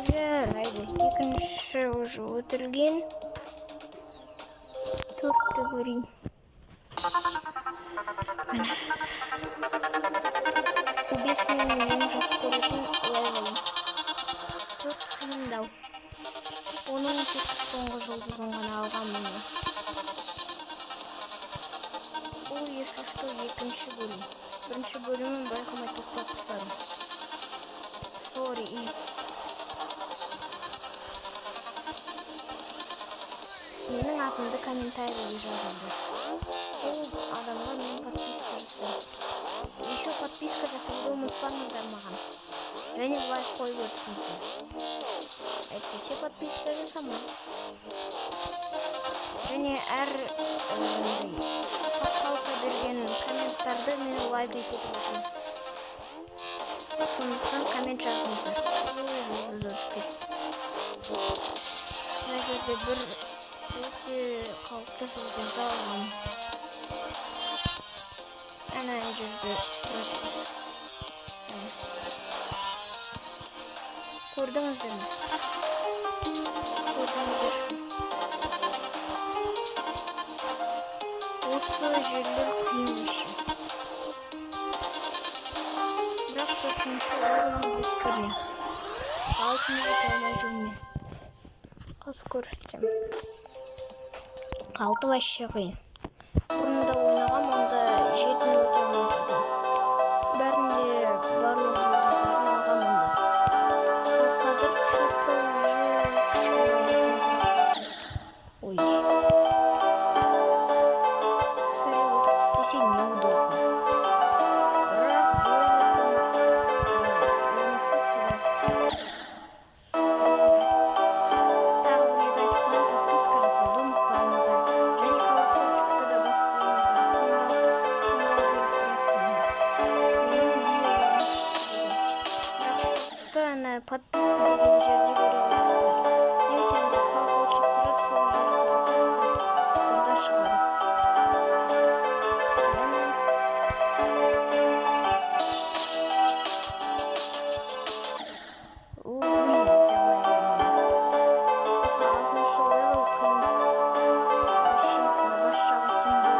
Жарайды. Екінші уже өтілген. Төртті көрейін. Бес менің ең жақсы көретін левелім. Төрт қиындау. Оның тек соңғы жұлдызын ғана алғанмын мен. Бұл есашты екінші бөлім. Бірінші бөлімін байқамай тоқтап тастадым. Sorry. Менің атымды комментарийге жазылды. Сол адамға мен подписка жасаймын. Еще подписка жасауды ұмытпаңыздар маған. Және лайк қойып өтіңіздер. Әйтпесе подписка жасамай. Және әр пасхалка берген комменттарды мен лайк етіп отырмын. Сондықтан коммент жазыңыздар. Мына жерде бір өте қауіпті жұлдызды алғам. Ана жерде тұрады. Көрдіңіздер ме? Көрдіңіздер. Осы жерлер қиын еще. Бірақ төртінші орын беккене. Алтын өте алмай жүрмін. Қыз көрсетем. Алты вообще қиын. Бұрында ойнағам, онда 7 өте алмай жүрдім. Бәрінде барлық жұлдыздарын алғам онда. Ал қазір что-то уже кішкене. Ой. Сөйлеп отырып істесе неудобно. Бірақ блогердің жұмысы солай. Тағы бір рет айтып қоямын, подписка жасауды ұмытпаңыздар. Және колокольчикті да басып қойыңыздар. Қоңырау беріп тұрады сонда. Менің видеоларым шықты деген. Бірақ шортысты ана подписка деген жерде көре аласыздар. Немесе анда колокольчик тұрады, сол жерді басасыздар. Сонда шығады. Осы алтыншы левел қиын. Вообще, на бас жағы тем более.